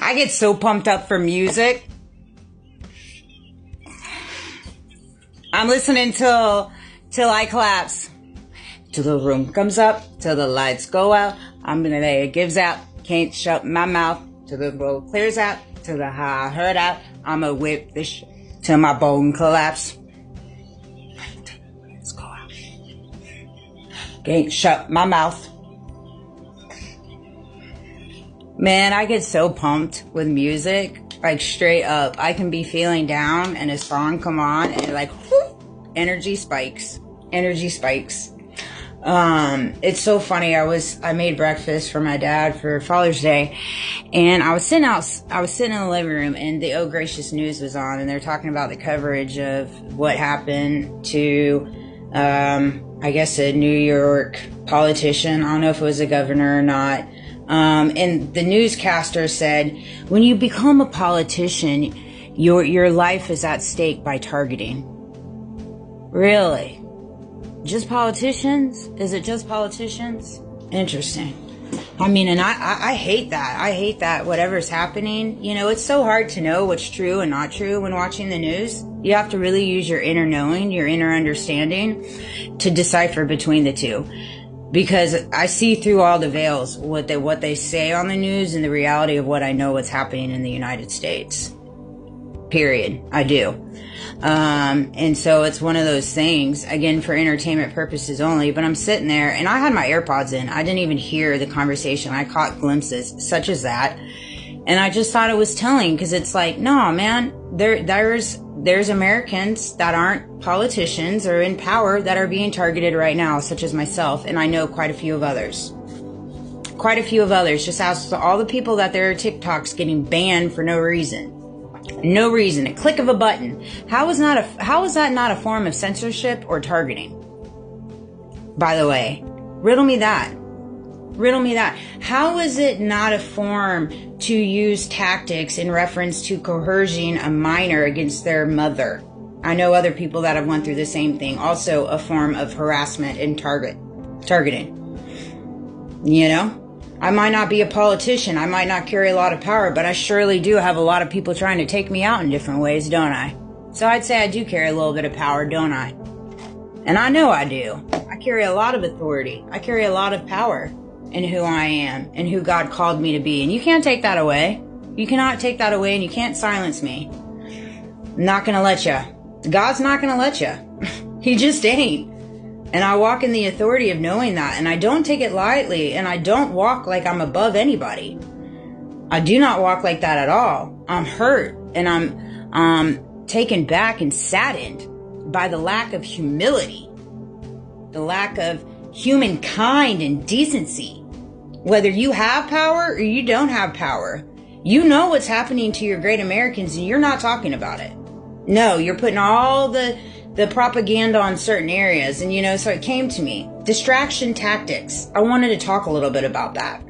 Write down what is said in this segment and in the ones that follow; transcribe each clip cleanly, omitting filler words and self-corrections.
I get so pumped up for music. I'm listening till I collapse. Till the room comes up, till the lights go out. I'm gonna lay it gives out. Can't shut my mouth till the road clears out. Till the high heard out. I'ma whip this till my bone collapse. Let's go out. Can't shut my mouth. Man, I get so pumped with music. Like straight up. I can be feeling down and a song come on and like whoop, energy spikes. Energy spikes. It's so funny. I made breakfast for my dad for Father's Day, and I was sitting in the living room, and the Oh Gracious News was on, and they're talking about the coverage of what happened to, I guess a New York politician. I don't know if it was a governor or not. And the newscaster said, when you become a politician, your life is at stake by targeting. Really? Just politicians? Is it just politicians? Interesting. I mean, and I hate that. I hate that whatever's happening. You know, it's so hard to know what's true and not true when watching the news. You have to really use your inner knowing, your inner understanding to decipher between the two. Because I see through all the veils what they say on the news and the reality of what I know what's happening in the United States. Period. I do. And so it's one of those things, again, for entertainment purposes only, but I'm sitting there and I had my AirPods in. I didn't even hear the conversation. I caught glimpses such as that. And I just thought it was telling because it's like, no, man, there's Americans that aren't politicians or in power that are being targeted right now, such as myself. And I know quite a few of others. Quite a few of others. Just ask all the people that their TikToks getting banned for no reason. No reason. A click of a button. How is that not a form of censorship or targeting? By the way, riddle me that. Riddle me that. How is it not a form to use tactics in reference to coercing a minor against their mother? I know other people that have went through the same thing. Also a form of harassment and targeting. You know? I might not be a politician. I might not carry a lot of power, but I surely do have a lot of people trying to take me out in different ways, don't I? So I'd say I do carry a little bit of power, don't I? And I know I do. I carry a lot of authority. I carry a lot of power in who I am and who God called me to be. And you can't take that away. You cannot take that away, and you can't silence me. I'm not going to let you. God's not going to let you. He just ain't. And I walk in the authority of knowing that. And I don't take it lightly. And I don't walk like I'm above anybody. I do not walk like that at all. I'm hurt. And I'm taken back and saddened by the lack of humility. The lack of humankind and decency. Whether you have power or you don't have power. You know what's happening to your great Americans and you're not talking about it. No, you're putting all the propaganda on certain areas. And, you know, so it came to me. Distraction tactics. I wanted to talk a little bit about that.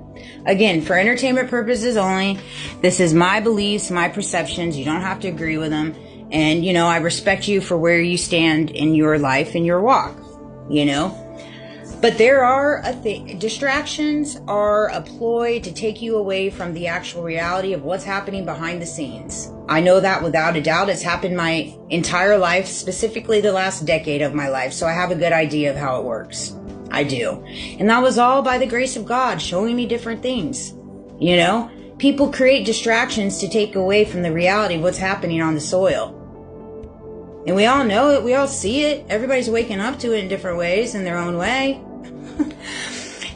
Again, for entertainment purposes only. This is my beliefs, my perceptions. You don't have to agree with them. And, you know, I respect you for where you stand in your life and your walk, you know. But there are distractions are a ploy to take you away from the actual reality of what's happening behind the scenes. I know that without a doubt. It's happened my entire life, specifically the last decade of my life. So I have a good idea of how it works. I do. And that was all by the grace of God showing me different things. You know, people create distractions to take away from the reality of what's happening on the soil. And we all know it. We all see it. Everybody's waking up to it in different ways in their own way.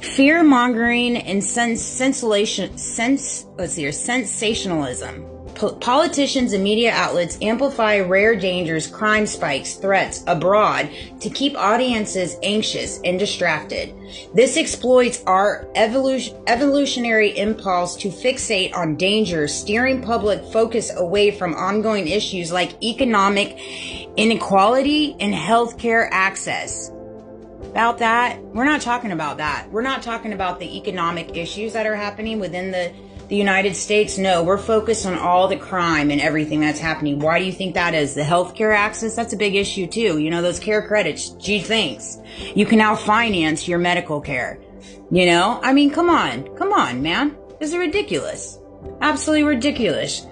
Fear mongering and sensationalism. Politicians and media outlets amplify rare dangers, crime spikes, threats abroad to keep audiences anxious and distracted. This exploits our evolutionary impulse to fixate on danger, steering public focus away from ongoing issues like economic inequality and healthcare access. About that, we're not talking about that. We're not talking about the economic issues that are happening within the United States. No, we're focused on all the crime and everything that's happening. Why do you think that is? The healthcare access, that's a big issue too. You know, those care credits, gee thanks. You can now finance your medical care. You know, I mean, come on, man. This is ridiculous. Absolutely ridiculous.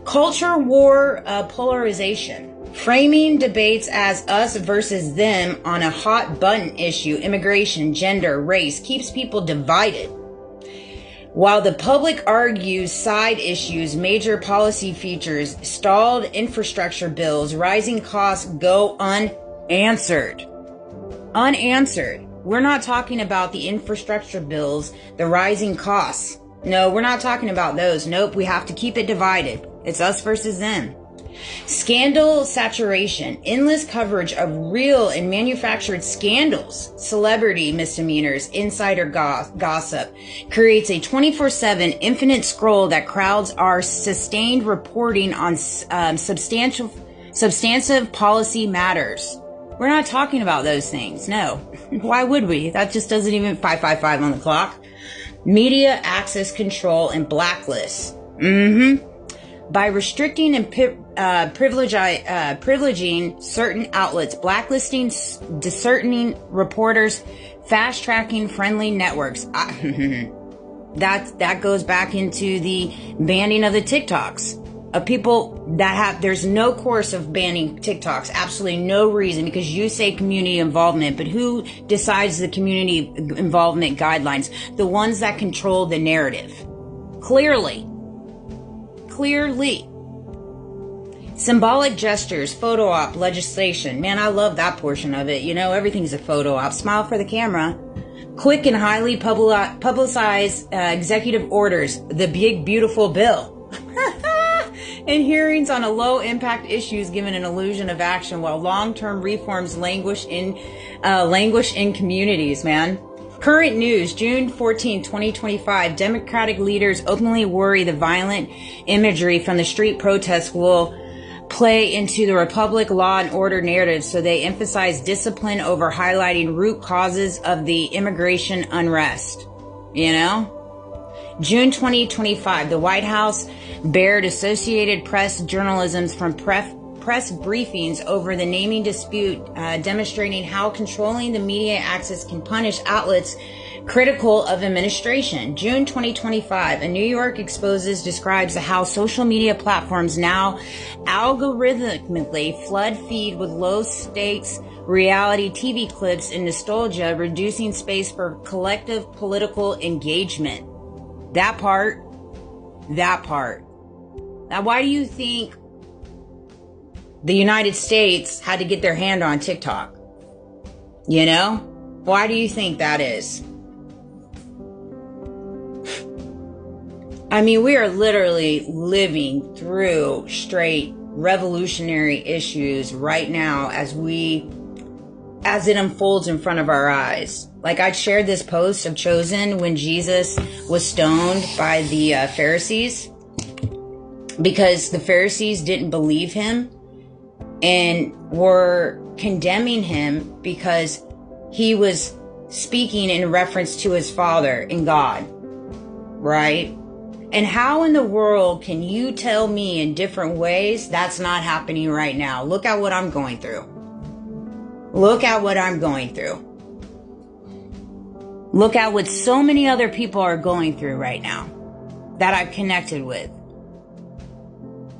Culture war polarization. Framing debates as us versus them on a hot button issue, immigration, gender, race, keeps people divided. While the public argues side issues, major policy features, stalled infrastructure bills, rising costs go unanswered. Unanswered. We're not talking about the infrastructure bills, the rising costs. No, we're not talking about those. Nope, we have to keep it divided. It's us versus them. Scandal saturation, endless coverage of real and manufactured scandals, celebrity misdemeanors, insider gossip, creates a 24/7 infinite scroll that crowds our sustained reporting on substantive policy matters. We're not talking about those things. No. Why would we? That just doesn't even 555 on the clock. Media access control and blacklists. By restricting and privileging certain outlets, blacklisting discerning reporters, fast-tracking friendly networks. That goes back into the banning of the TikToks. Of people that have, there's no course of banning TikToks, absolutely no reason, because you say community involvement, but who decides the community involvement guidelines? The ones that control the narrative. Clearly. Symbolic gestures, photo op legislation. Man, I love that portion of it. You know, everything's a photo op. Smile for the camera. Quick and highly publicized executive orders. The big, beautiful bill. And hearings on a low-impact issues given an illusion of action while long-term reforms languish in communities, man. Current news, June 14, 2025. Democratic leaders openly worry the violent imagery from the street protests will play into the Republic law and order narrative, so they emphasize discipline over highlighting root causes of the immigration unrest. You know? June 2025, the White House barred Associated Press journalism from press briefings over the naming dispute, demonstrating how controlling the media access can punish outlets critical of administration. June 2025, a New York Exposes describes how social media platforms now algorithmically flood feed with low-stakes reality TV clips and nostalgia, reducing space for collective political engagement. That part. Now, why do you think the United States had to get their hand on TikTok? You know? Why do you think that is? I mean, we are literally living through straight revolutionary issues right now as it unfolds in front of our eyes. Like, I shared this post of Chosen when Jesus was stoned by the Pharisees because the Pharisees didn't believe him and were condemning him because he was speaking in reference to his Father and God, right? And how in the world can you tell me in different ways that's not happening right now? Look at what I'm going through. Look at what I'm going through. Look at what so many other people are going through right now that I've connected with.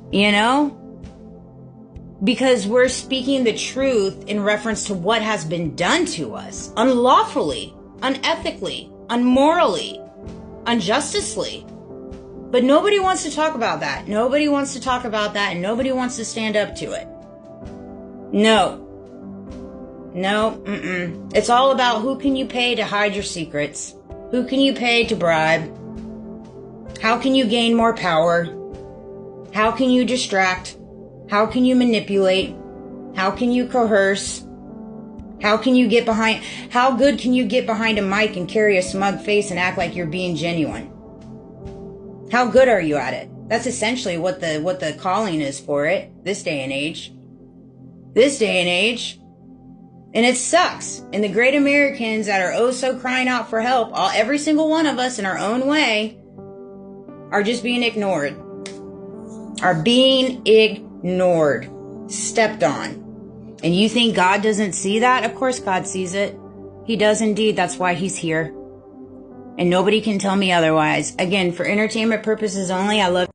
You know? Because we're speaking the truth in reference to what has been done to us unlawfully, unethically, unmorally, unjustly. But nobody wants to talk about that. Nobody wants to talk about that, and nobody wants to stand up to it. No. It's all about who can you pay to hide your secrets? Who can you pay to bribe? How can you gain more power? How can you distract? How can you manipulate? How can you coerce? How good can you get behind a mic and carry a smug face and act like you're being genuine? How good are you at it? That's essentially what the calling is for it this day and age. And it sucks. And the great Americans that are oh so crying out for help, every single one of us in our own way, are just being ignored. Stepped on. And you think God doesn't see that? Of course God sees it. He does indeed. That's why he's here. and nobody can tell me otherwise. Again, for entertainment purposes only, I love